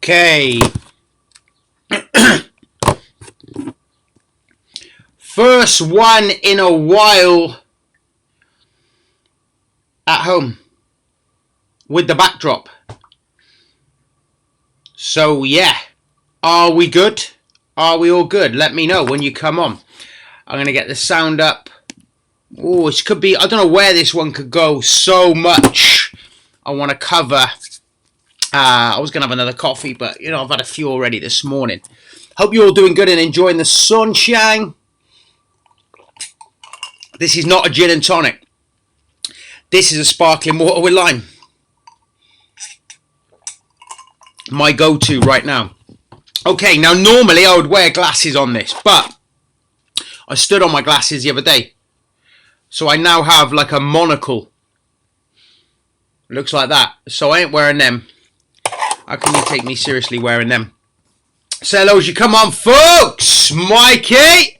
Okay. First one in a while at home with the backdrop. So yeah, are we good? Are we all good? Let me know when you come on. I'm going to get the sound up. Oh, it could be, I don't know where this one could go. So much I want to cover. I was going to have another coffee, but you know, I've had a few already this morning. Hope you're all doing good and enjoying the sunshine. This is not a gin and tonic. This is a sparkling water with lime. My go-to right now. Okay, now normally I would wear glasses on this, but I stood on my glasses the other day. So I now have like a monocle. Looks like that. So I ain't wearing them. How can you take me seriously wearing them? Say hello as you come on, folks. Mikey.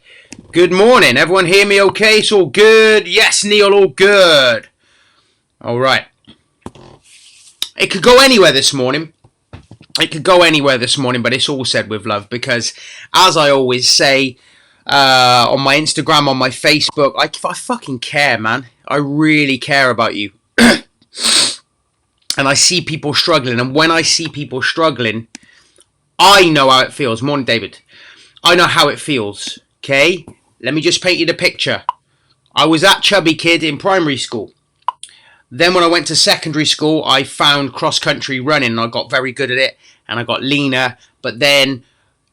Good morning. Everyone hear me okay? It's all good. Yes, Neil, all good. All right. It could go anywhere this morning. It could go anywhere this morning, but it's all said with love because, as I always say, on my Instagram, on my Facebook, I fucking care, man. I really care about you. And I see people struggling, and when I see people struggling, I know how it feels. Morning, David. I know how it feels, okay? Let me just paint you the picture. I was that chubby kid in primary school. Then when I went to secondary school, I found cross-country running, and I got very good at it, and I got leaner. But then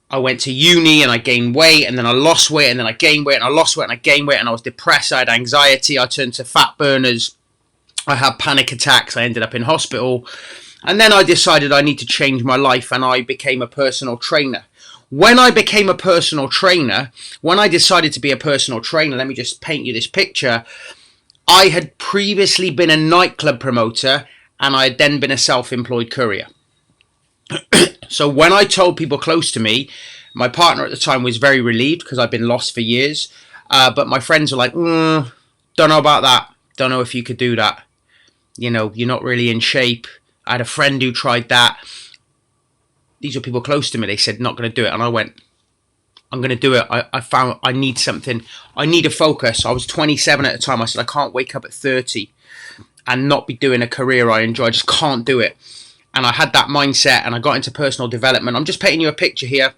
I went to uni, and I gained weight, and then I lost weight, and then I gained weight, and I lost weight, and I gained weight, and I was depressed, I had anxiety, I turned to fat burners, I had panic attacks, I ended up in hospital, and then I decided I need to change my life, and I became a personal trainer. When I became a personal trainer, when I decided to be a personal trainer, let me just paint you this picture. I had previously been a nightclub promoter, and I had then been a self-employed courier. So when I told people close to me, my partner at the time was very relieved because I'd been lost for years. But my friends were like, don't know about that. Don't know if you could do that. You know, you're not really in shape. I had a friend who tried that. These are people close to me. They said, not going to do it. And I went, I'm going to do it. I found I need something. I need a focus. I was 27 at the time. I said, I can't wake up at 30 and not be doing a career I enjoy. I just can't do it. And I had that mindset and I got into personal development. I'm just painting you a picture here.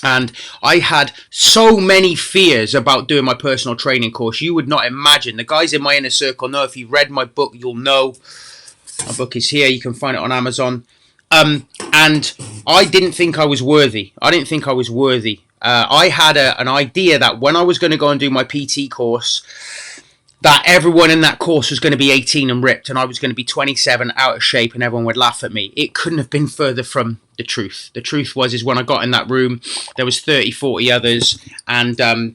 And I had so many fears about doing my personal training course. You would not imagine. The guys in my inner circle know. If you've read my book, you'll know. My book is here. You can find it on Amazon. And I didn't think I was worthy. I didn't think I was worthy. I had an idea that when I was going to go and do my PT course, that everyone in that course was going to be 18 and ripped, and I was going to be 27, out of shape, and everyone would laugh at me. It couldn't have been further from the truth. The truth is when I got in that room, there was 30, 40 others, and they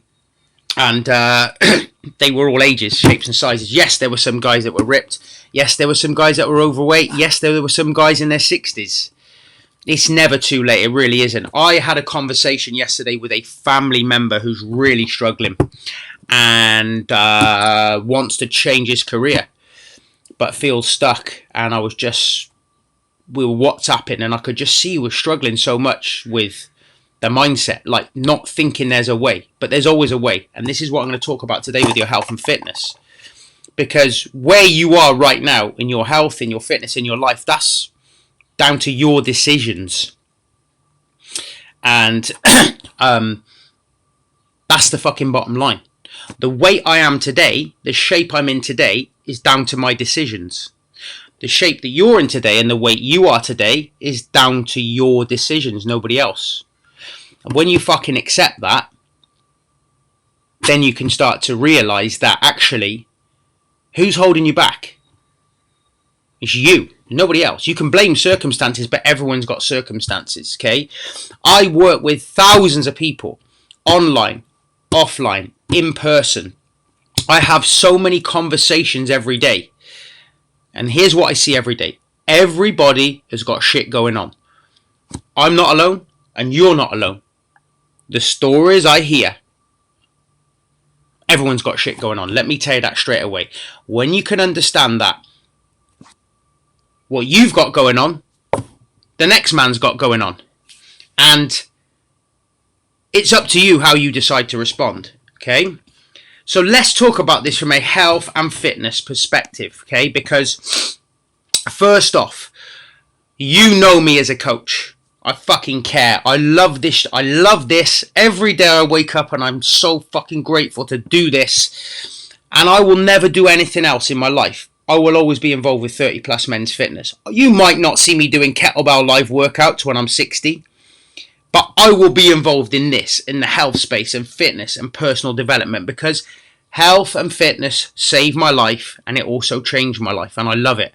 were all ages, shapes and sizes. Yes, there were some guys that were ripped. Yes, there were some guys that were overweight. Yes, there were some guys in their 60s. It's never too late. It really isn't. I had a conversation yesterday with a family member who's really struggling and wants to change his career but feels stuck. And we were WhatsApping, and I could just see he was struggling so much with the mindset, like not thinking there's a way, but there's always a way. And this is what I'm going to talk about today with your health and fitness, because where you are right now in your health, in your fitness, in your life, that's down to your decisions. And that's the fucking bottom line. The weight I am today, the shape I'm in today, is down to my decisions. The shape that you're in today and the weight you are today is down to your decisions, nobody else. And when you fucking accept that, then you can start to realize that actually, who's holding you back? It's you, nobody else. You can blame circumstances, but everyone's got circumstances, okay? I work with thousands of people, online, offline, in person. I have so many conversations every day. And here's what I see every day. Everybody has got shit going on. I'm not alone, and you're not alone. The stories I hear, everyone's got shit going on. Let me tell you that straight away. When you can understand that what you've got going on the next man's got going on. And it's up to you how you decide to respond, okay? So let's talk about this from a health and fitness perspective, okay? Because first off, you know me as a coach. I fucking care. I love this. I love this. Every day I wake up and I'm so fucking grateful to do this. And I will never do anything else in my life. I will always be involved with 30 plus men's fitness. You might not see me doing kettlebell live workouts when I'm 60. But I will be involved in this, in the health space and fitness and personal development, because health and fitness saved my life and it also changed my life, and I love it.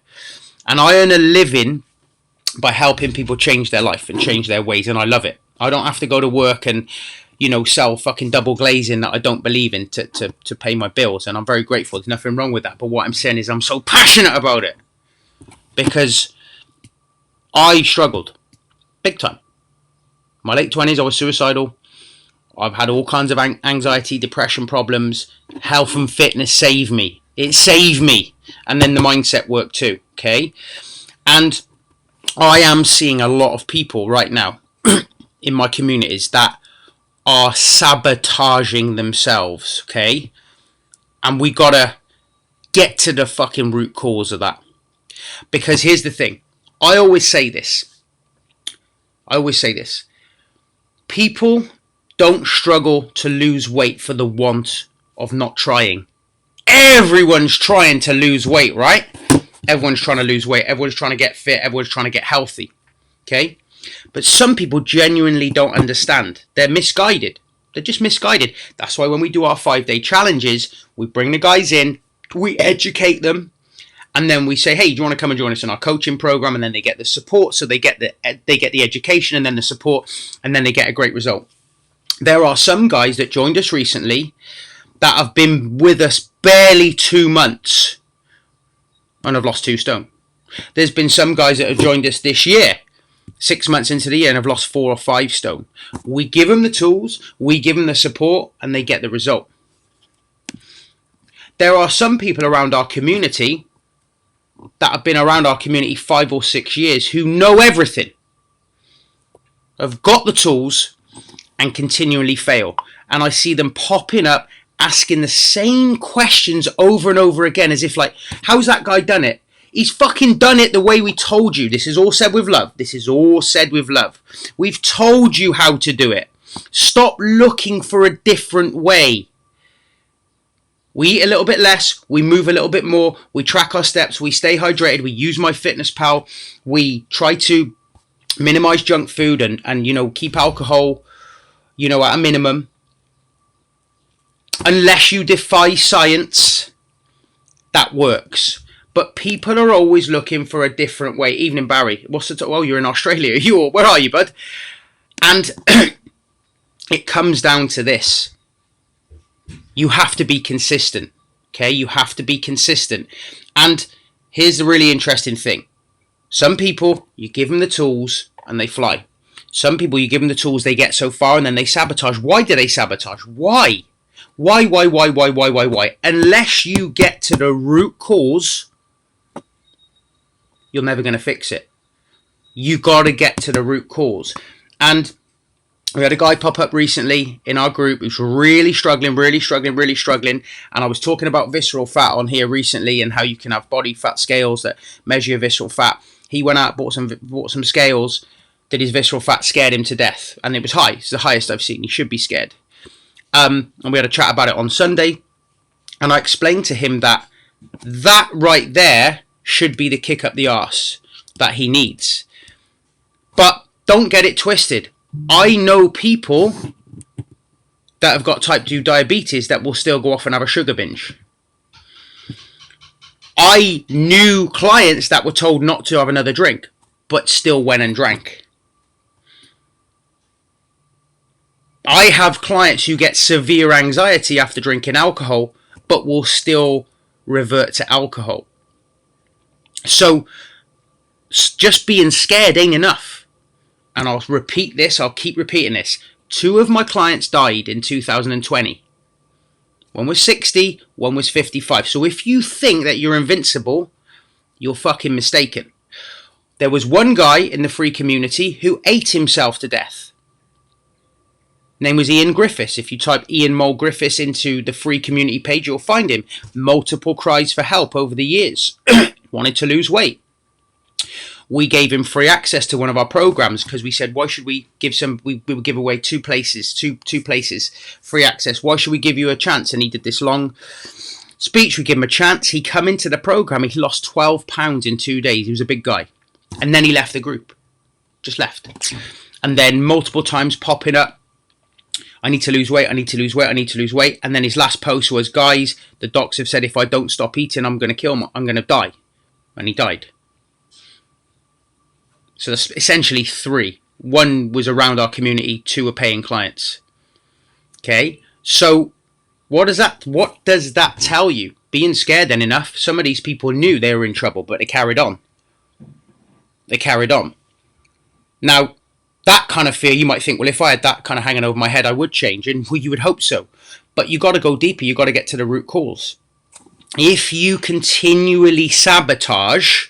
And I earn a living by helping people change their life and change their ways, and I love it. I don't have to go to work and, sell fucking double glazing that I don't believe in to pay my bills, and I'm very grateful. There's nothing wrong with that. But what I'm saying is I'm so passionate about it because I struggled big time. My late 20s, I was suicidal. I've had all kinds of anxiety, depression problems. Health and fitness saved me. It saved me. And then the mindset work too, okay? And I am seeing a lot of people right now in my communities that are sabotaging themselves, okay? And we gotta get to the fucking root cause of that. Because here's the thing. I always say this. People don't struggle to lose weight for the want of not trying. Everyone's trying to lose weight, right? Everyone's trying to lose weight. Everyone's trying to get fit. Everyone's trying to get healthy. Okay? But some people genuinely don't understand. They're misguided. They're just misguided. That's why when we do our 5-day challenges, we bring the guys in, we educate them, and then we say, hey, do you want to come and join us in our coaching program? And then they get the support, so they get the education and then the support, and then they get a great result. There are some guys that joined us recently that have been with us barely 2 months and have lost 2 stone. There's been some guys that have joined us this year, 6 months into the year, and have lost 4 or 5 stone. We give them the tools, we give them the support, and they get the result. There are some people around our community that have been around our community 5 or 6 years who know everything, have got the tools, and continually fail. And I see them popping up, asking the same questions over and over again, as if like, how's that guy done it? He's fucking done it the way we told you. This is all said with love. This is all said with love. We've told you how to do it. Stop looking for a different way. We eat a little bit less, we move a little bit more, we track our steps, we stay hydrated, we use MyFitnessPal, we try to minimize junk food and keep alcohol, at a minimum. Unless you defy science, that works. But people are always looking for a different way. Evening, Barry. Well, you're in Australia. Where are you, bud? And it comes down to this. You have to be consistent, okay? You have to be consistent. And here's the really interesting thing. Some people, you give them the tools and they fly. Some people, you give them the tools, they get so far and then they sabotage. Why do they sabotage? Why? Why? Unless you get to the root cause, you're never going to fix it. You got to get to the root cause. And we had a guy pop up recently in our group who's really struggling. And I was talking about visceral fat on here recently and how you can have body fat scales that measure your visceral fat. He went out, bought some scales, did his visceral fat, scared him to death. And it was high. It's the highest I've seen. He should be scared. And we had a chat about it on Sunday. And I explained to him that right there should be the kick up the arse that he needs. But don't get it twisted. I know people that have got type 2 diabetes that will still go off and have a sugar binge. I knew clients that were told not to have another drink, but still went and drank. I have clients who get severe anxiety after drinking alcohol, but will still revert to alcohol. So, just being scared ain't enough. And I'll repeat this, I'll keep repeating this. 2 of my clients died in 2020. One was 60, one was 55. So if you think that you're invincible, you're fucking mistaken. There was one guy in the free community who ate himself to death. Name was Ian Griffiths. If you type Ian Mole Griffiths into the free community page, you'll find him. Multiple cries for help over the years. Wanted to lose weight. We gave him free access to one of our programs because we said, why should we give we would give away two places free access. Why should we give you a chance? And he did this long speech. We give him a chance. He come into the program. He lost 12 pounds in 2 days. He was a big guy. And then he left the group. Just left. And then multiple times popping up, I need to lose weight, I need to lose weight, I need to lose weight. And then his last post was, guys, the docs have said if I don't stop eating, I'm going to die. And he died. So that's essentially 3. 1 was around our community, 2 were paying clients. Okay, so what does that tell you? Being scared then enough, some of these people knew they were in trouble, but they carried on. They carried on. Now, that kind of fear, you might think, well, if I had that kind of hanging over my head, I would change. And well, you would hope so. But you got to go deeper. You got to get to the root cause. If you continually sabotage,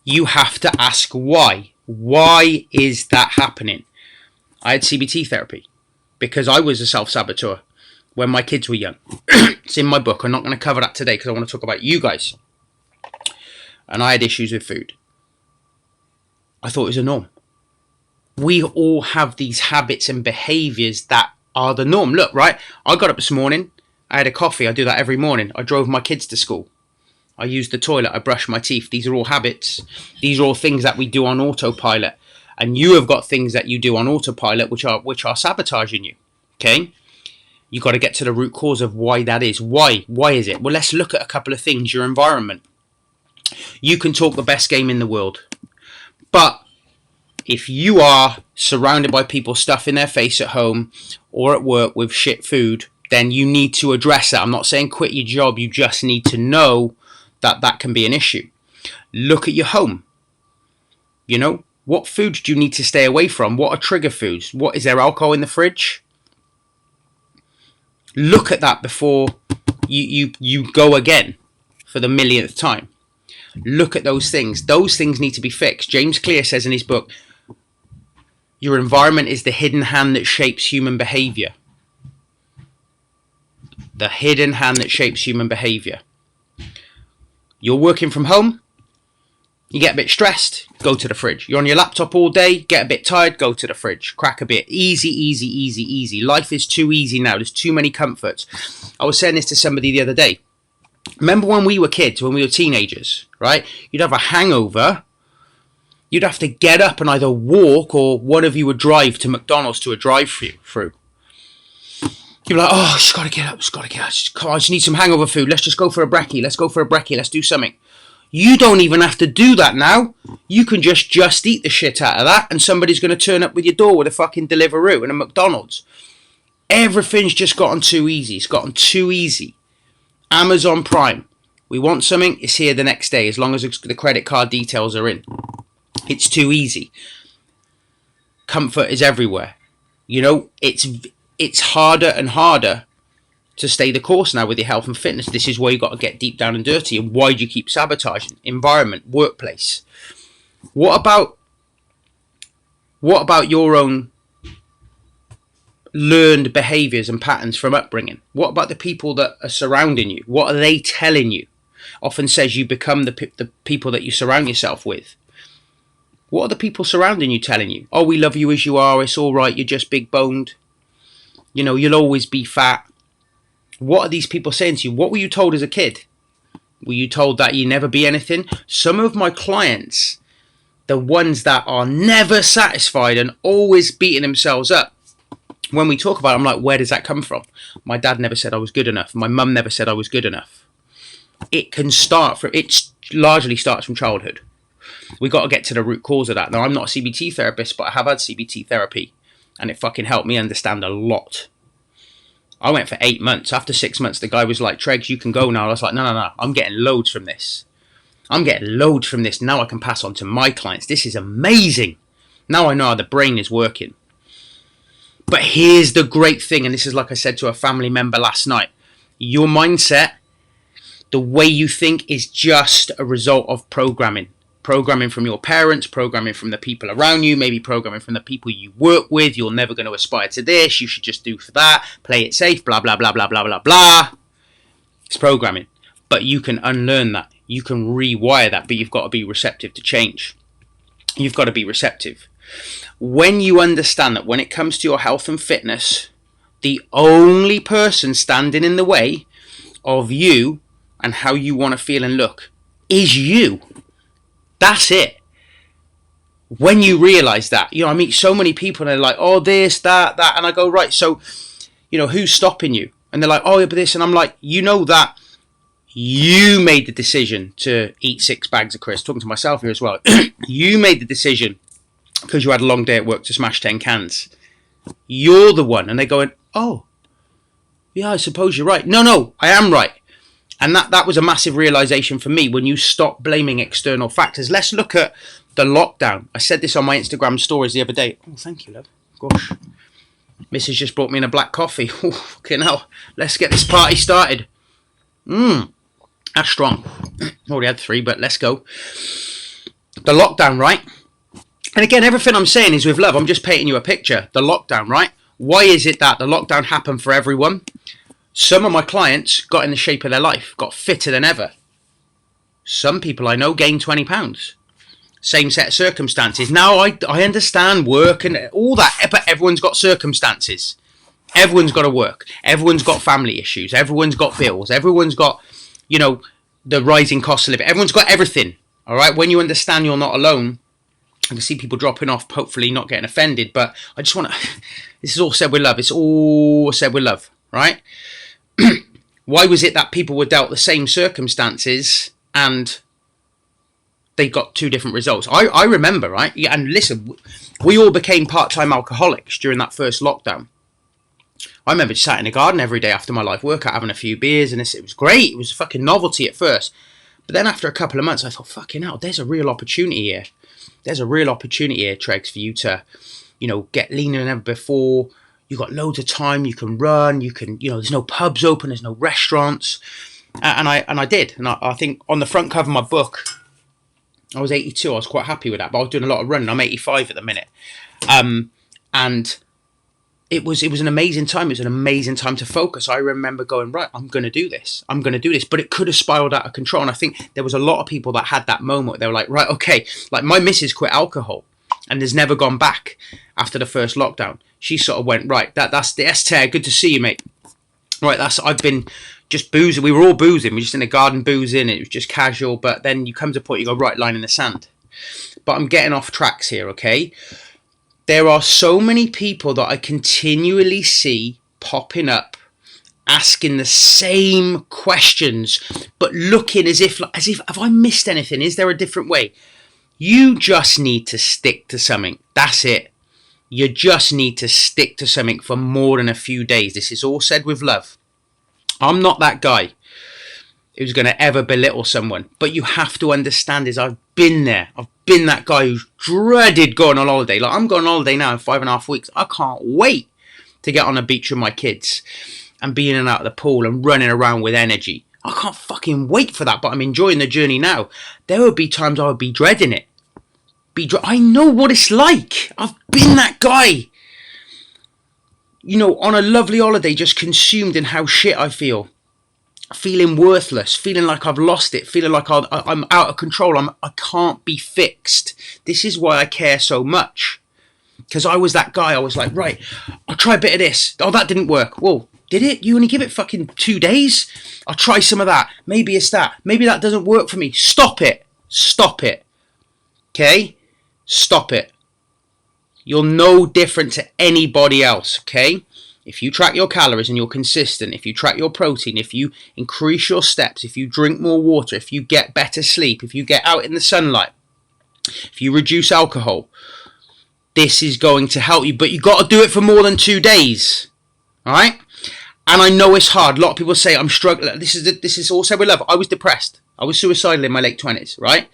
you have to ask why. Why is that happening? I had CBT therapy because I was a self-saboteur when my kids were young. It's in my book. I'm not going to cover that today because I want to talk about you guys. And I had issues with food. I thought it was a norm. We all have these habits and behaviors that are the norm. Look, right? I got up this morning. I had a coffee. I do that every morning. I drove my kids to school. I used the toilet. I brushed my teeth. These are all habits. These are all things that we do on autopilot. And you have got things that you do on autopilot which are sabotaging you. Okay? You got to get to the root cause of why that is. Why? Why is it? Well, let's look at a couple of things. Your environment. You can talk the best game in the world. But if you are surrounded by people stuffing their face at home or at work with shit food, then you need to address that. I'm not saying quit your job. You just need to know that that can be an issue. Look at your home. You know, what foods do you need to stay away from? What are trigger foods? What is there alcohol in the fridge? Look at that before you go again for the millionth time. Look at those things. Those things need to be fixed. James Clear says in his book, your environment is the hidden hand that shapes human behavior. The hidden hand that shapes human behavior. You're working from home, you get a bit stressed, go to the fridge. You're on your laptop all day, get a bit tired, go to the fridge. Crack a bit. Easy, easy, easy, easy. Life is too easy now. There's too many comforts. I was saying this to somebody the other day. Remember when we were kids, when we were teenagers, right? You'd have a hangover. You'd have to get up and either walk or one of you would drive to McDonald's to a drive-through. You'd be like, oh, just got to get up, just got to get up. Come on, I just need some hangover food. Let's just go for a brekkie. Let's go for a brekkie. Let's do something. You don't even have to do that now. You can just eat the shit out of that and somebody's going to turn up with your door with a fucking Deliveroo and a McDonald's. Everything's just gotten too easy. It's gotten too easy. Amazon Prime. We want something, it's here the next day as long as the credit card details are in. It's too easy. Comfort is everywhere. You know, it's harder and harder to stay the course now with your health and fitness. This is where you got to get deep down and dirty. And why do you keep sabotaging? Environment, workplace. What about your own learned behaviors and patterns from upbringing? What about the people that are surrounding you? What are they telling you? Often says you become the people that you surround yourself with. What are the people surrounding you telling you? Oh, we love you as you are. It's all right. You're just big boned. You know, you'll always be fat. What are these people saying to you? What were you told as a kid? Were you told that you never be anything? Some of my clients, the ones that are never satisfied and always beating themselves up, when we talk about it, I'm like, where does that come from? My dad never said I was good enough. My mum never said I was good enough. It largely starts from childhood. We got to get to the root cause of that. Now, I'm not a CBT therapist, but I have had CBT therapy, and it fucking helped me understand a lot. I went for 8 months. After 6 months, the guy was like, Tregs, you can go now. I was like, no. I'm getting loads from this. Now I can pass on to my clients. This is amazing. Now I know how the brain is working. But here's the great thing, and this is like I said to a family member last night. Your mindset, the way you think, is just a result of programming. Programming from your parents, programming from the people around you, maybe programming from the people you work with. You're never going to aspire to this. You should just do for that. Play it safe, blah, blah, blah, blah, blah, blah, blah. It's programming. But you can unlearn that. You can rewire that, but you've got to be receptive to change. You've got to be receptive. When you understand that when it comes to your health and fitness, the only person standing in the way of you and how you want to feel and look is you. That's it. When you realize that, I meet so many people and they're like, oh, this, that, and I go, right, so, who's stopping you? And they're like, oh, yeah, but this, and I'm like, that you made the decision to eat 6 bags of crisps. Talking to myself here as well. You made the decision because you had a long day at work to smash 10 cans. You're the one. And they're going, oh, yeah, I suppose you're right. No, I am right. And that was a massive realization for me when you stop blaming external factors. Let's look at the lockdown. I said this on my Instagram stories the other day. Oh, thank you, love. Gosh. Mrs. just brought me in a black coffee. Oh, fucking hell. Let's get this party started. That's strong. Already had 3, but let's go. The lockdown, right? And again, everything I'm saying is with love. I'm just painting you a picture. The lockdown, right? Why is it that the lockdown happened for everyone? Some of my clients got in the shape of their life, got fitter than ever. Some people I know gained 20 pounds. Same set of circumstances. Now, I understand work and all that, but everyone's got circumstances. Everyone's got to work. Everyone's got family issues. Everyone's got bills. Everyone's got, the rising cost of living. Everyone's got everything, all right? When you understand you're not alone, I can see people dropping off, hopefully not getting offended, but I just want to, this is all said with love. It's all said with love, right? Why was it that people were dealt the same circumstances and they got 2 different results? I remember, right? Yeah, and listen, we all became part-time alcoholics during that first lockdown. I remember just sat in the garden every day after my life workout, having a few beers, and it was great. It was a fucking novelty at first. But then after a couple of months, I thought, fucking hell, there's a real opportunity here. There's a real opportunity here, Tregs, for you to, get leaner than ever before. You've got loads of time. You can run. You can, there's no pubs open. There's no restaurants. And I did. And I think on the front cover of my book, I was 82. I was quite happy with that. But I was doing a lot of running. I'm 85 at the minute. And it was an amazing time. It was an amazing time to focus. I remember going, right, I'm going to do this. I'm going to do this. But it could have spiraled out of control. And I think there was a lot of people that had that moment. They were like, right, okay. Like my missus quit alcohol and has never gone back after the first lockdown. She sort of went, right, that's the S-Tear. Good to see you, mate. Right, I've been just boozing. We were all boozing. We were just in the garden boozing. It was just casual. But then you come to a point, you go, right, line in the sand. But I'm getting off tracks here, okay? There are so many people that I continually see popping up, asking the same questions, but looking as if, have I missed anything? Is there a different way? You just need to stick to something. That's it. You just need to stick to something for more than a few days. This is all said with love. I'm not that guy who's going to ever belittle someone. But you have to understand is I've been there. I've been that guy who's dreaded going on holiday. Like I'm going on holiday now in 5.5 weeks. I can't wait to get on a beach with my kids and be in and out of the pool and running around with energy. I can't fucking wait for that, but I'm enjoying the journey now. There would be times I would be dreading it. I know what it's like. I've been that guy. On a lovely holiday, just consumed in how shit I feel. Feeling worthless, feeling like I've lost it, feeling like I'm out of control. I can't be fixed. This is why I care so much. Because I was that guy. I was like, right, I'll try a bit of this. Oh, that didn't work. Well, did it? You only give it fucking 2 days? I'll try some of that. Maybe it's that. Maybe that doesn't work for me. Stop it. Stop it. Okay? Stop it. You're no different to anybody else, okay? If you track your calories and you're consistent, if you track your protein, if you increase your steps, if you drink more water, if you get better sleep, if you get out in the sunlight, if you reduce alcohol, this is going to help you. But you got to do it for more than 2 days, all right? And I know it's hard. A lot of people say I'm struggling. This is all said with love. I was depressed. I was suicidal in my late 20s, right?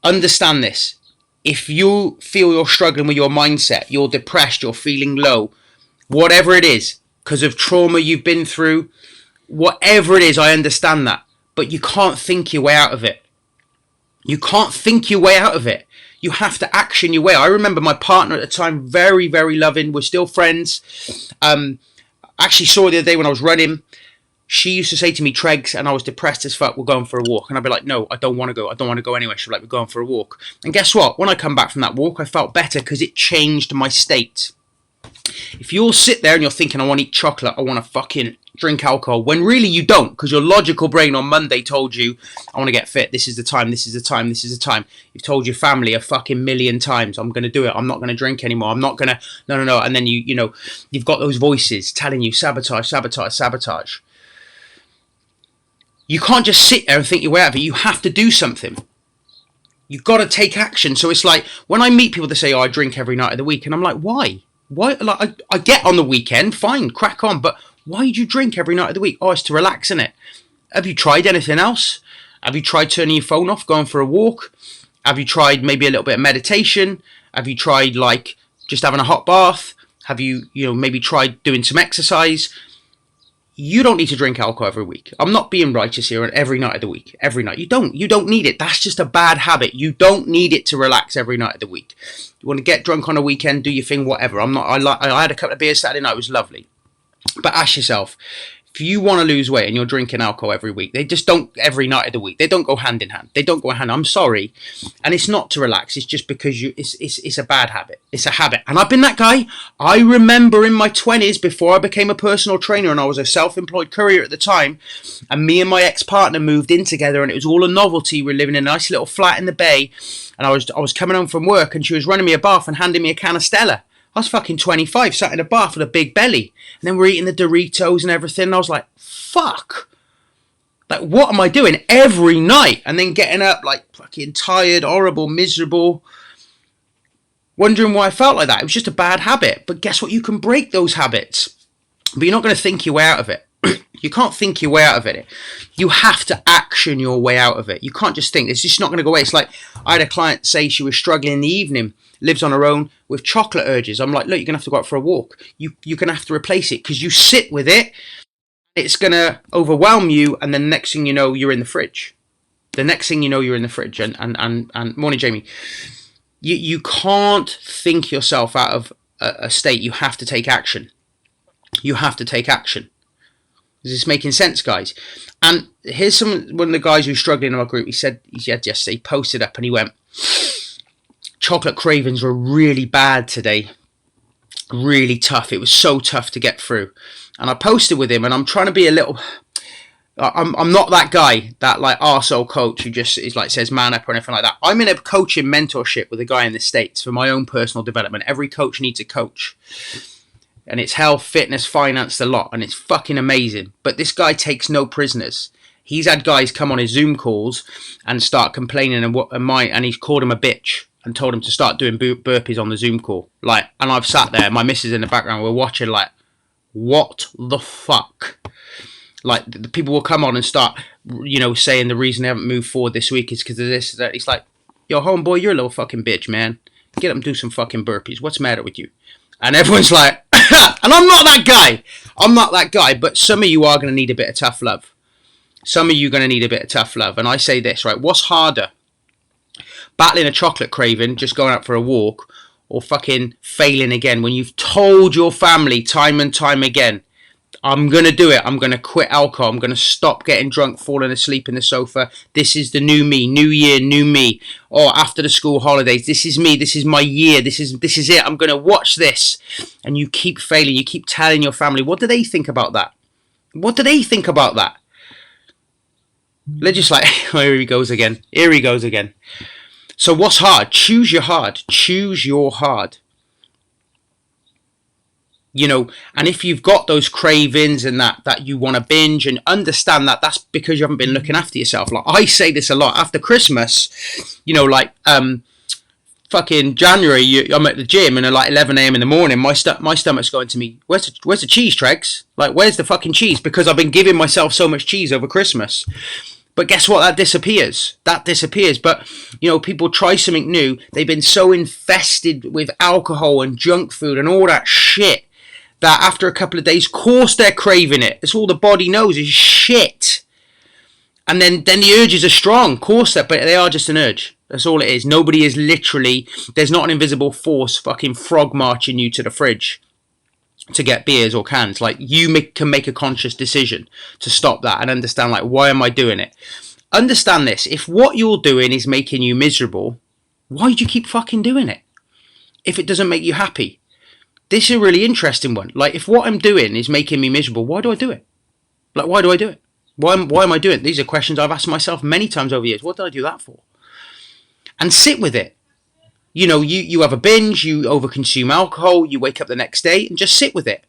Understand this. If you feel you're struggling with your mindset, you're depressed, you're feeling low, whatever it is, because of trauma you've been through, whatever it is, I understand that. But you can't think your way out of it. You can't think your way out of it. You have to action your way. I remember my partner at the time, very, very loving. We're still friends. Actually saw her the other day when I was running. She used to say to me, Tregs, and I was depressed as fuck, we're going for a walk. And I'd be like, no, I don't want to go. I don't want to go anywhere. She'd be like, we're going for a walk. And guess what? When I come back from that walk, I felt better because it changed my state. If you'll sit there and you're thinking, I want to eat chocolate, I want to fucking drink alcohol, when really you don't, because your logical brain on Monday told you, I want to get fit, this is the time, this is the time, this is the time. You've told your family a fucking million times, I'm going to do it, I'm not going to drink anymore, I'm not going to, no. And then you know, you've got those voices telling you sabotage, sabotage, sabotage. You can't just sit there and think your way out of it. You have to do something. You've got to take action. So it's like, when I meet people that say, oh, I drink every night of the week, and I'm like, why? Why? Like, I get on the weekend, fine, crack on, but why do you drink every night of the week? Oh, it's to relax, innit? Have you tried anything else? Have you tried turning your phone off, going for a walk? Have you tried maybe a little bit of meditation? Have you tried, like, just having a hot bath? Have you, maybe tried doing some exercise? You don't need to drink alcohol every week. I'm not being righteous here, and every night of the week. Every night. You don't need it. That's just a bad habit. You don't need it to relax every night of the week. You want to get drunk on a weekend, do your thing, whatever. I had a couple of beers Saturday night, it was lovely. But ask yourself, if you want to lose weight and you're drinking alcohol every week, they just don't every night of the week. They don't go hand in hand. They don't go hand. I'm sorry. And it's not to relax. It's just because it's a bad habit. It's a habit. And I've been that guy. I remember in my 20s, before I became a personal trainer, and I was a self-employed courier at the time, and me and my ex-partner moved in together, and it was all a novelty. We were living in a nice little flat in the Bay, and I was coming home from work, and she was running me a bath and handing me a can of Stella. I was fucking 25, sat in a bath with a big belly. And then we're eating the Doritos and everything. And I was like, fuck. Like, what am I doing every night? And then getting up, like, fucking tired, horrible, miserable. Wondering why I felt like that. It was just a bad habit. But guess what? You can break those habits. But you're not going to think your way out of it. You can't think your way out of it. You have to action your way out of it. You can't just think. It's just not going to go away. It's like, I had a client say she was struggling in the evening, lives on her own with chocolate urges. I'm like, look, you're going to have to go out for a walk. You're going to have to replace it, because you sit with it, it's going to overwhelm you, and then the next thing you know, you're in the fridge. The next thing you know, you're in the fridge. And morning, Jamie. You can't think yourself out of a state. You have to take action. You have to take action. Is this making sense, guys? And here's one of the guys who's struggling in our group. He had yesterday, posted up and he went, chocolate cravings were really bad today. Really tough. It was so tough to get through. And I posted with him, and I'm trying to be a little... I'm not that guy, that like arsehole coach who just is like says man up or anything like that. I'm in a coaching mentorship with a guy in the States for my own personal development. Every coach needs a coach. And it's health, fitness, finance, the lot. And it's fucking amazing. But this guy takes no prisoners. He's had guys come on his Zoom calls and start complaining and he's called him a bitch and told him to start doing burpees on the Zoom call. Like, and I've sat there, my missus in the background, we're watching like, what the fuck? Like, the people will come on and start, saying the reason they haven't moved forward this week is because of this, that. It's like, yo, homeboy, you're a little fucking bitch, man. Get up and do some fucking burpees. What's the matter with you? And everyone's like, and I'm not that guy. I'm not that guy. But some of you are going to need a bit of tough love. Some of you are going to need a bit of tough love. And I say this, right? What's harder? Battling a chocolate craving, just going out for a walk, or fucking failing again when you've told your family time and time again, I'm going to do it. I'm going to quit alcohol. I'm going to stop getting drunk, falling asleep in the sofa. This is the new me. New year, new me. Or after the school holidays, this is me. This is my year. This is it. I'm going to watch this. And you keep failing. You keep telling your family. What do they think about that? What do they think about that? They're just like, oh, here he goes again. Here he goes again. So what's hard? Choose your hard. Choose your hard. And if you've got those cravings and that you want to binge, and understand that that's because you haven't been looking after yourself. Like, I say this a lot after Christmas, fucking January, I'm at the gym and at like 11 a.m. in the morning, my stomach's going to me, where's the cheese, Tregs? Like, where's the fucking cheese? Because I've been giving myself so much cheese over Christmas. But guess what? That disappears. But, people try something new. They've been so infested with alcohol and junk food and all that shit that after a couple of days, of course they're craving it. That's all the body knows is shit. And then the urges are strong, of course, but they are just an urge. That's all it is. Nobody is literally, there's not an invisible force fucking frog marching you to the fridge to get beers or cans. Like, you can make a conscious decision to stop that and understand, like, why am I doing it? Understand this. If what you're doing is making you miserable, why do you keep fucking doing it? If it doesn't make you happy. This is a really interesting one. Like, if what I'm doing is making me miserable, why do I do it? Like, why do I do it? Why am I doing it? These are questions I've asked myself many times over the years. What did I do that for? And sit with it. You know, you have a binge, you overconsume alcohol, you wake up the next day and just sit with it.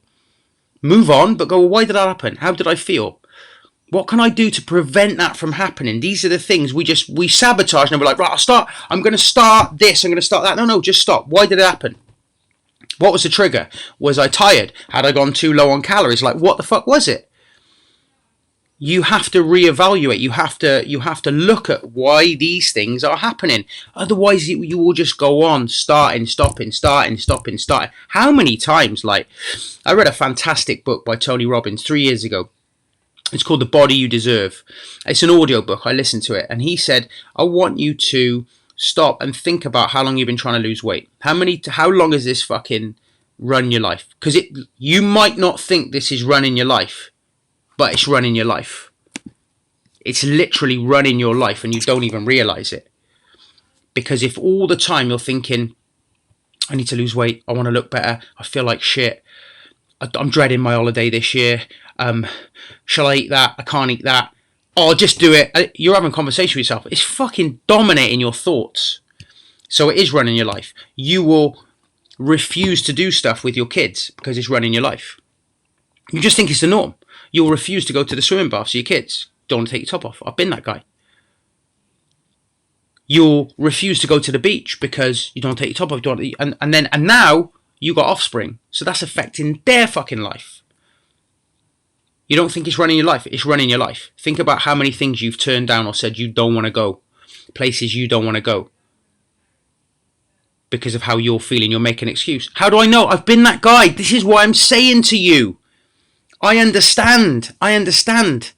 Move on, but go, well, why did that happen? How did I feel? What can I do to prevent that from happening? These are the things we sabotage, and we're like, right, I'm going to start this, I'm going to start that. No, just stop. Why did it happen? What was the trigger? Was I tired? Had I gone too low on calories? Like, what the fuck was it? You have to reevaluate. You have to look at why these things are happening. Otherwise, you will just go on starting, stopping. How many times? Like, I read a fantastic book by Tony Robbins 3 years ago. It's called The Body You Deserve. It's an audio book. I listened to it, and he said, I want you to stop and think about how long you've been trying to lose weight. How long has this fucking run your life? Because you might not think this is running your life, but it's running your life. It's literally running your life, and you don't even realize it. Because if all the time you're thinking, I need to lose weight, I want to look better, I feel like shit, I'm dreading my holiday this year, shall I eat that? I can't eat that. Oh, just do it. You're having a conversation with yourself. It's fucking dominating your thoughts. So it is running your life. You will refuse to do stuff with your kids because it's running your life. You just think it's the norm. You'll refuse to go to the swimming bath for your kids. Don't want to take your top off. I've been that guy. You'll refuse to go to the beach because you don't want to take your top off. And now you got offspring. So that's affecting their fucking life. You don't think it's running your life. It's running your life. Think about how many things you've turned down or said you don't want to go. Places you don't want to go. Because of how you're feeling. You're making an excuse. How do I know? I've been that guy. This is what I'm saying to you. I understand. And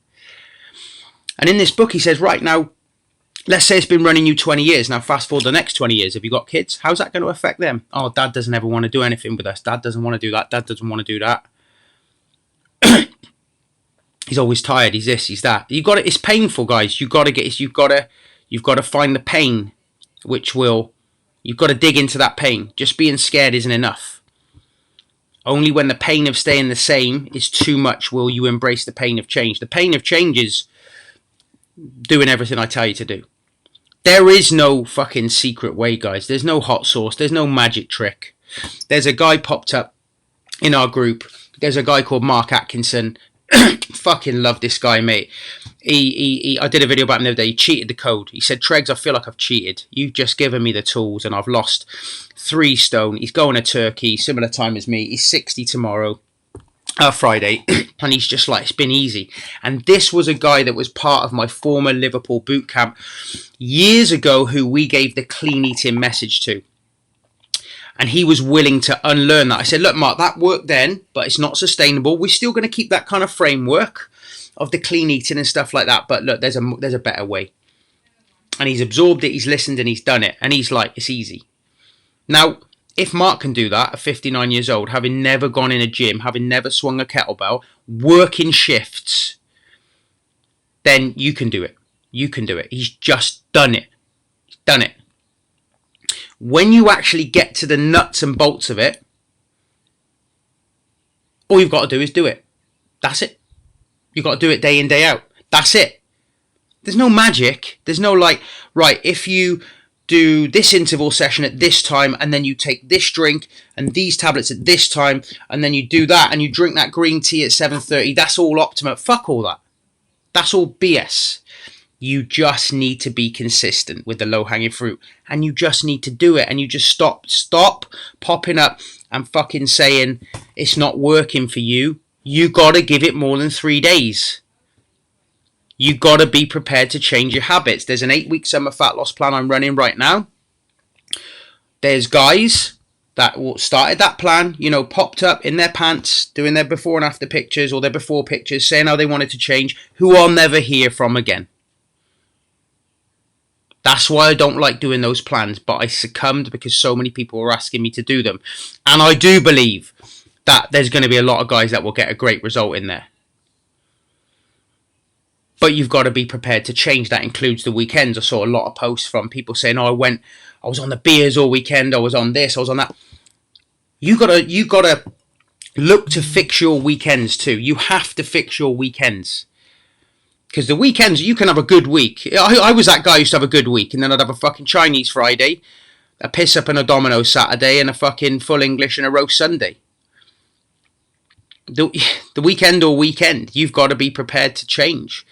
in this book, he says, right now, let's say it's been running you 20 years. Now, fast forward the next 20 years. Have you got kids? How's that going to affect them? Oh, dad doesn't ever want to do anything with us. Dad doesn't want to do that. Dad doesn't want to do that. He's always tired. He's this, he's that. You got it. It's painful, guys. You've got to find the pain, you've got to dig into that pain. Just being scared isn't enough. Only when the pain of staying the same is too much will you embrace the pain of change. The pain of change is doing everything I tell you to do. There is no fucking secret way, guys. There's no hot sauce. There's no magic trick. There's a guy popped up in our group. There's a guy called Mark Atkinson. Fucking love this guy, mate. I did a video about him the other day. He cheated the code. He said, Tregs, I feel like I've cheated. You've just given me the tools and I've lost 3 stone. He's going to Turkey, similar time as me. He's 60 tomorrow, Friday. And he's just like, it's been easy. And this was a guy that was part of my former Liverpool boot camp years ago who we gave the clean eating message to. And he was willing to unlearn that. I said, look, Mark, that worked then, but it's not sustainable. We're still going to keep that kind of framework of the clean eating and stuff like that. But look, there's a better way. And he's absorbed it, he's listened, and he's done it. And he's like, it's easy. Now, if Mark can do that at 59 years old, having never gone in a gym, having never swung a kettlebell, working shifts, then you can do it. You can do it. He's just done it. He's done it. When you actually get to the nuts and bolts of it, all you've got to do is do it. That's it. You've got to do it day in, day out. That's it. There's no magic. There's no like, right, if you do this interval session at this time and then you take this drink and these tablets at this time and then you do that and you drink that green tea at 7:30, that's all optimum. Fuck all that. That's all BS. You just need to be consistent with the low-hanging fruit. And you just need to do it. And you just stop popping up and fucking saying it's not working for you. You got to give it more than 3 days. You got to be prepared to change your habits. There's an 8-week summer fat loss plan I'm running right now. There's guys that started that plan, popped up in their pants, doing their before and after pictures or their before pictures, saying how they wanted to change, who I'll never hear from again. That's why I don't like doing those plans, but I succumbed because so many people were asking me to do them. And I do believe that there's going to be a lot of guys that will get a great result in there. But you've got to be prepared to change. That includes the weekends. I saw a lot of posts from people saying, "Oh, I was on the beers all weekend. I was on this. I was on that." You gotta look to fix your weekends too. You have to fix your weekends, because the weekends you can have a good week. I was that guy who used to have a good week, and then I'd have a fucking Chinese Friday, a piss up and a Domino's Saturday, and a fucking full English and a roast Sunday. The weekend or weekend, you've got to be prepared to change.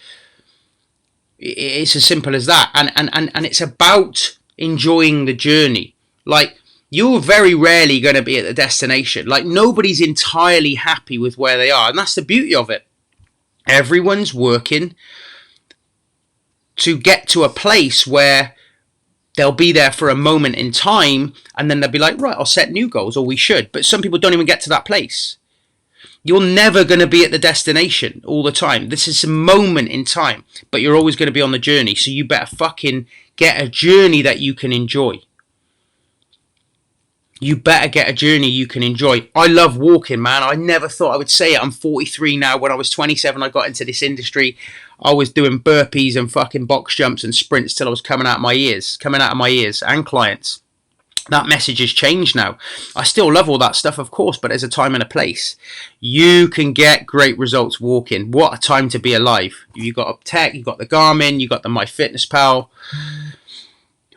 It's as simple as that, and it's about enjoying the journey. Like, you're very rarely going to be at the destination. Like, nobody's entirely happy with where they are, and that's the beauty of it. Everyone's working to get to a place where they'll be there for a moment in time, and then they'll be like, right, I'll set new goals, or we should. But some people don't even get to that place. You're never going to be at the destination all the time. This is a moment in time, but you're always going to be on the journey. So you better fucking get a journey that you can enjoy. You better get a journey you can enjoy. I love walking, man. I never thought I would say it. I'm 43 now. When I was 27, I got into this industry. I was doing burpees and fucking box jumps and sprints till I was coming out of my ears and clients. That message has changed now. I still love all that stuff, of course, but there's a time and a place. You can get great results walking. What a time to be alive. You've got tech, you've got the Garmin, you've got the MyFitnessPal.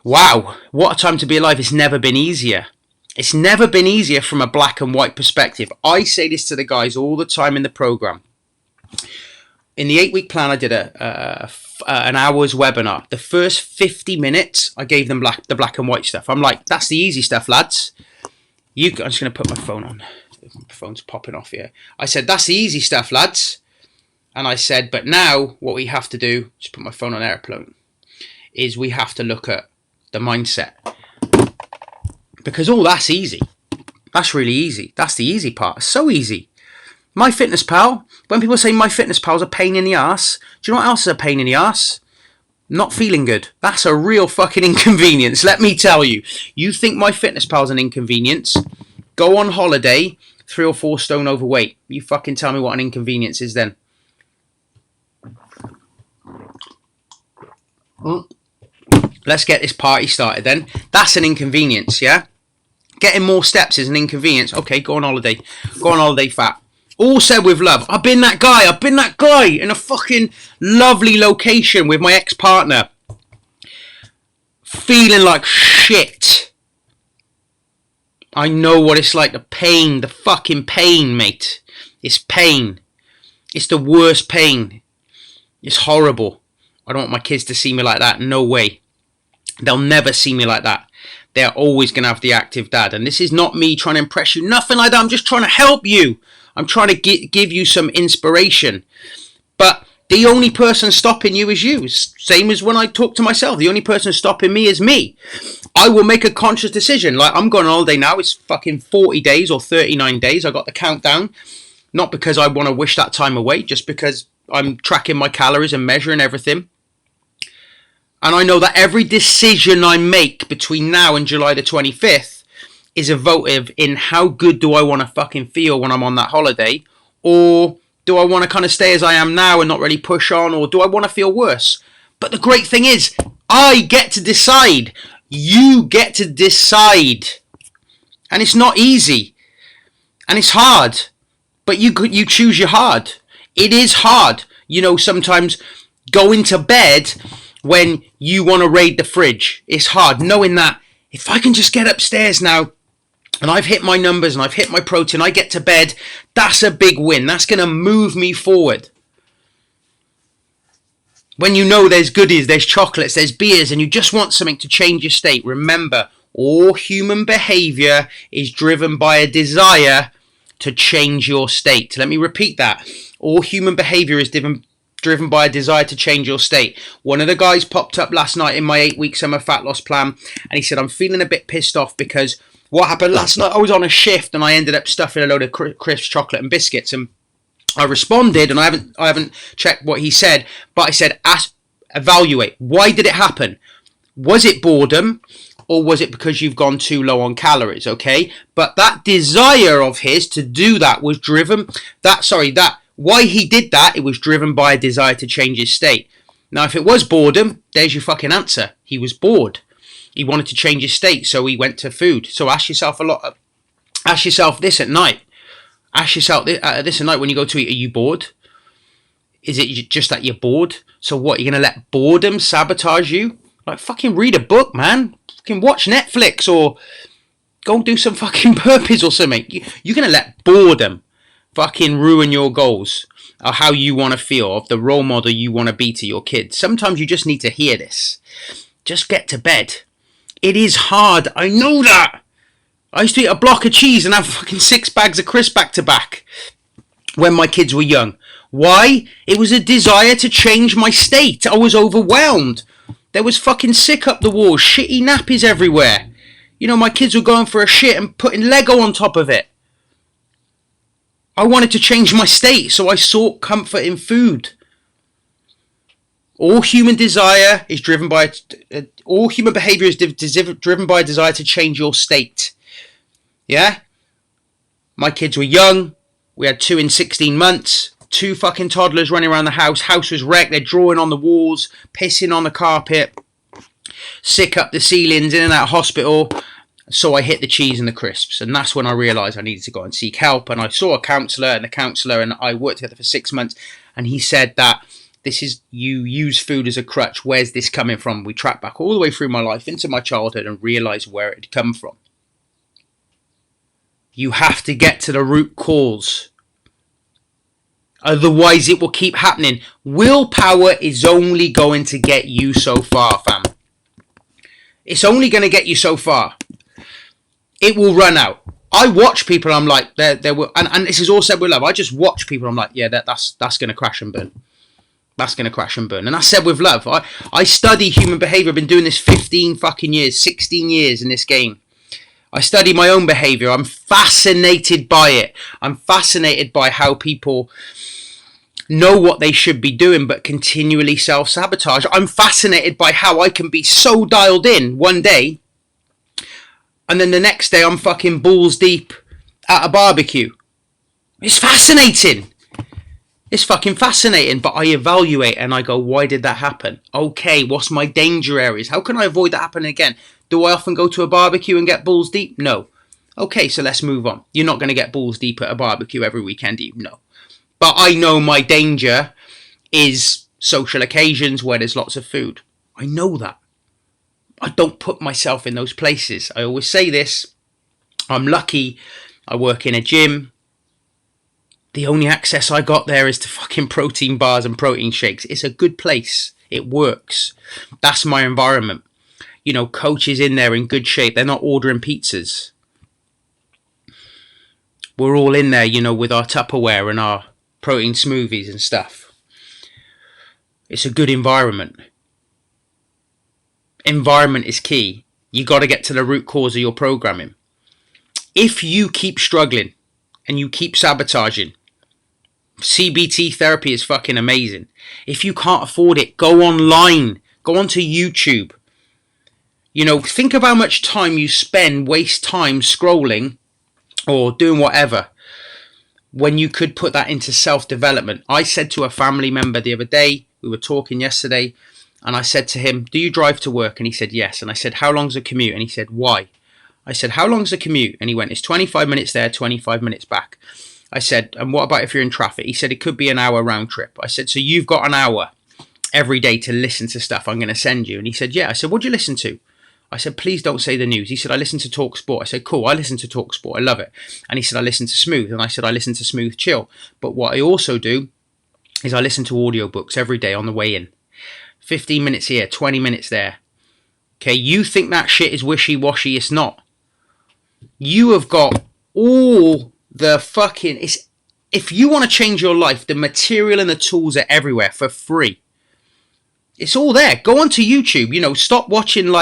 Wow, what a time to be alive. It's never been easier. It's never been easier from a black and white perspective. I say this to the guys all the time in the program. In the 8-week plan, I did an hour's webinar. The first 50 minutes, I gave them the black and white stuff. I'm like, that's the easy stuff, lads. I'm just going to put my phone on. My phone's popping off here. I said, that's the easy stuff, lads. And I said, but now what we have to do, just put my phone on airplane, is we have to look at the mindset. Because that's easy. That's really easy. That's the easy part. It's so easy. MyFitnessPal, when people say MyFitnessPal is a pain in the ass, do you know what else is a pain in the ass? Not feeling good. That's a real fucking inconvenience, let me tell you. You think MyFitnessPal is an inconvenience? Go on holiday, 3 or 4 stone overweight. You fucking tell me what an inconvenience is then. Let's get this party started then. That's an inconvenience, yeah? Getting more steps is an inconvenience. Okay, go on holiday. Go on holiday fat. All said with love. I've been that guy in a fucking lovely location with my ex-partner. Feeling like shit. I know what it's like, the pain, the fucking pain, mate. It's pain. It's the worst pain. It's horrible. I don't want my kids to see me like that. No way. They'll never see me like that. They're always going to have the active dad. And this is not me trying to impress you. Nothing like that. I'm just trying to help you. I'm trying to give you some inspiration. But the only person stopping you is you. Same as when I talk to myself. The only person stopping me is me. I will make a conscious decision. Like, I'm going on holiday now. It's fucking 40 days or 39 days. I got the countdown. Not because I want to wish that time away. Just because I'm tracking my calories and measuring everything. And I know that every decision I make between now and July the 25th is a votive in how good do I want to fucking feel when I'm on that holiday, or do I want to kind of stay as I am now and not really push on, or do I want to feel worse? But the great thing is, I get to decide. You get to decide. And it's not easy. And it's hard. But you choose your hard. It is hard. You know, sometimes going to bed when you want to raid the fridge. It's hard, knowing that if I can just get upstairs now and I've hit my numbers and I've hit my protein, I get to bed, that's a big win. That's going to move me forward. When you know there's goodies, there's chocolates, there's beers, and you just want something to change your state, remember, all human behavior is driven by a desire to change your state. Let me repeat that. All human behavior is driven by a desire to change your state. One of the guys popped up last night in my 8-week summer fat loss plan, and he said, I'm feeling a bit pissed off because what happened last night, I was on a shift and I ended up stuffing a load of crisps, chocolate and biscuits. And I responded, and I haven't checked what he said, but I said, evaluate. Why did it happen? Was it boredom? Or was it because you've gone too low on calories, okay? But that desire of his to do that was driven, why he did that, it was driven by a desire to change his state. Now, if it was boredom, there's your fucking answer. He was bored. He wanted to change his state, so he went to food. So ask yourself this at night. Ask yourself this at night when you go to eat, are you bored? Is it just that you're bored? So what, you're going to let boredom sabotage you? Like, fucking read a book, man. Fucking watch Netflix or go do some fucking burpees or something. You're going to let boredom fucking ruin your goals or how you want to feel, of the role model you want to be to your kids. Sometimes you just need to hear this. Just get to bed. It is hard. I know that. I used to eat a block of cheese and have fucking 6 bags of crisps back to back when my kids were young. Why? It was a desire to change my state. I was overwhelmed. There was fucking sick up the walls, shitty nappies everywhere. You know, my kids were going for a shit and putting Lego on top of it. I wanted to change my state, so I sought comfort in food. All human desire is driven by, all human behavior is driven by a desire to change your state. Yeah? My kids were young. We had 2 in 16 months. 2 fucking toddlers running around the house. House was wrecked. They're drawing on the walls, pissing on the carpet, sick up the ceilings, in and out of hospital. So I hit the cheese and the crisps. And that's when I realised I needed to go and seek help. And I saw a counsellor, and I worked together for 6 months. And he said that this is, you use food as a crutch. Where's this coming from? We tracked back all the way through my life into my childhood and realised where it had come from. You have to get to the root cause. Otherwise, it will keep happening. Willpower is only going to get you so far, fam. It's only going to get you so far. It will run out. I watch people, I'm like, there will, and this is all said with love. I just watch people, I'm like, yeah, that's going to crash and burn. That's going to crash and burn. And that's said with love. I study human behavior. I've been doing this 15 fucking years, 16 years in this game. I study my own behavior. I'm fascinated by it. I'm fascinated by how people know what they should be doing but continually self-sabotage. I'm fascinated by how I can be so dialed in one day and then the next day I'm fucking balls deep at a barbecue. It's fascinating. It's fucking fascinating, but I evaluate and I go, why did that happen? Okay, what's my danger areas? How can I avoid that happening again? Do I often go to a barbecue and get balls deep? No. Okay, so let's move on. You're not going to get balls deep at a barbecue every weekend, do you? No. But I know my danger is social occasions where there's lots of food. I know that. I don't put myself in those places. I always say this. I'm lucky. I work in a gym. The only access I got there is to fucking protein bars and protein shakes. It's a good place. It works. That's my environment. You know, coaches in there in good shape. They're not ordering pizzas. We're all in there, you know, with our Tupperware and our protein smoothies and stuff. It's a good environment. Environment is key. You got to get to the root cause of your programming. If you keep struggling and you keep sabotaging, CBT therapy is fucking amazing. If you can't afford it, go online. Go onto YouTube. You know, think of how much time you waste time scrolling or doing whatever, when you could put that into self-development. I said to a family member the other day, we were talking yesterday, and I said to him, do you drive to work? And he said, yes. And I said, how long's the commute? And he said, why? I said, how long's the commute? And he went, it's 25 minutes there, 25 minutes back. I said, and what about if you're in traffic? He said, it could be an hour round trip. I said, so you've got an hour every day to listen to stuff I'm going to send you? And he said, yeah. I said, what do you listen to? I said, please don't say the news. He said, I listen to Talk Sport. I said, cool, I listen to Talk Sport. I love it. And he said, I listen to Smooth. And I said, I listen to Smooth Chill. But what I also do is I listen to audiobooks every day on the way in. 15 minutes here, 20 minutes there. Okay, you think that shit is wishy-washy. It's not. You have got all the fucking... If you want to change your life, the material and the tools are everywhere for free. It's all there. Go onto YouTube. You know, stop watching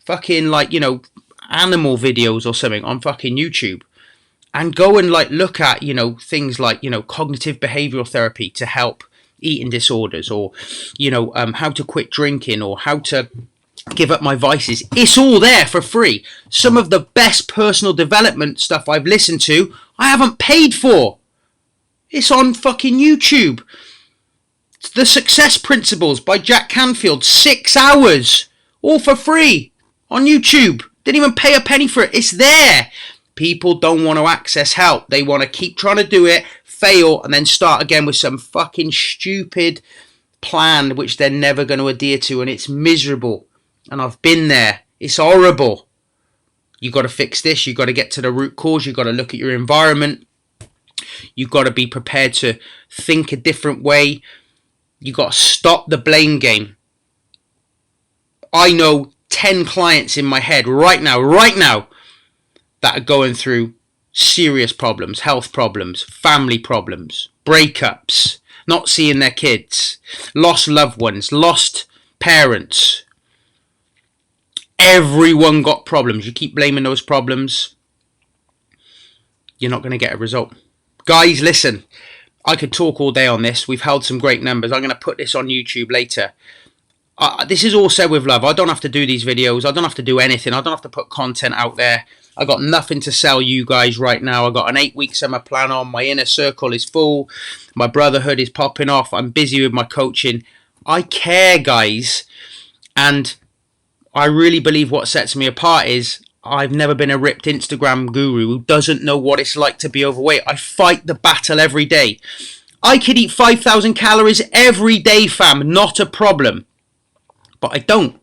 fucking animal videos or something on fucking YouTube, and go and look at, things like, cognitive behavioral therapy to help eating disorders, or, how to quit drinking, or how to give up my vices. It's all there for free. Some of the best personal development stuff I've listened to, I haven't paid for. It's on fucking YouTube. It's The Success Principles by Jack Canfield. 6 hours. All for free. On YouTube. Didn't even pay a penny for it. It's there. People don't want to access help. They want to keep trying to do it, fail, and then start again with some fucking stupid plan which they're never going to adhere to, and it's miserable. And I've been there. It's horrible. You got to fix this. You got to get to the root cause. You got to look at your environment. You got to be prepared to think a different way. You got to stop the blame game. I know 10 clients in my head right now, that are going through serious problems, health problems, family problems, breakups, not seeing their kids, lost loved ones, lost parents. Everyone got problems. You keep blaming those problems, you're not going to get a result. Guys, listen, I could talk all day on this. We've held some great numbers. I'm going to put this on YouTube later. This is all said with love. I don't have to do these videos. I don't have to do anything. I don't have to put content out there. I got nothing to sell you guys right now. I got an 8-week summer plan on. My inner circle is full. My brotherhood is popping off. I'm busy with my coaching. I care, guys. And I really believe what sets me apart is I've never been a ripped Instagram guru who doesn't know what it's like to be overweight. I fight the battle every day. I could eat 5,000 calories every day, fam. Not a problem. But I don't,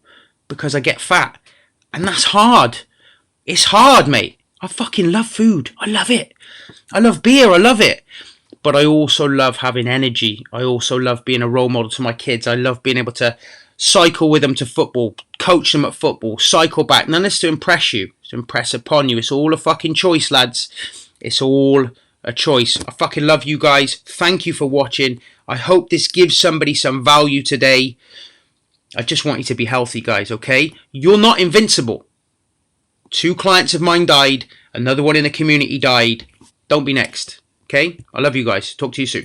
because I get fat. And that's hard. It's hard, mate. I fucking love food. I love it. I love beer. I love it. But I also love having energy. I also love being a role model to my kids. I love being able to cycle with them to football, coach them at football, cycle back. None of this to impress you. It's to impress upon you. It's all a fucking choice, lads. It's all a choice. I fucking love you guys. Thank you for watching. I hope this gives somebody some value today. I just want you to be healthy, guys, okay? You're not invincible. 2 clients of mine died. Another one in the community died. Don't be next, okay? I love you guys. Talk to you soon.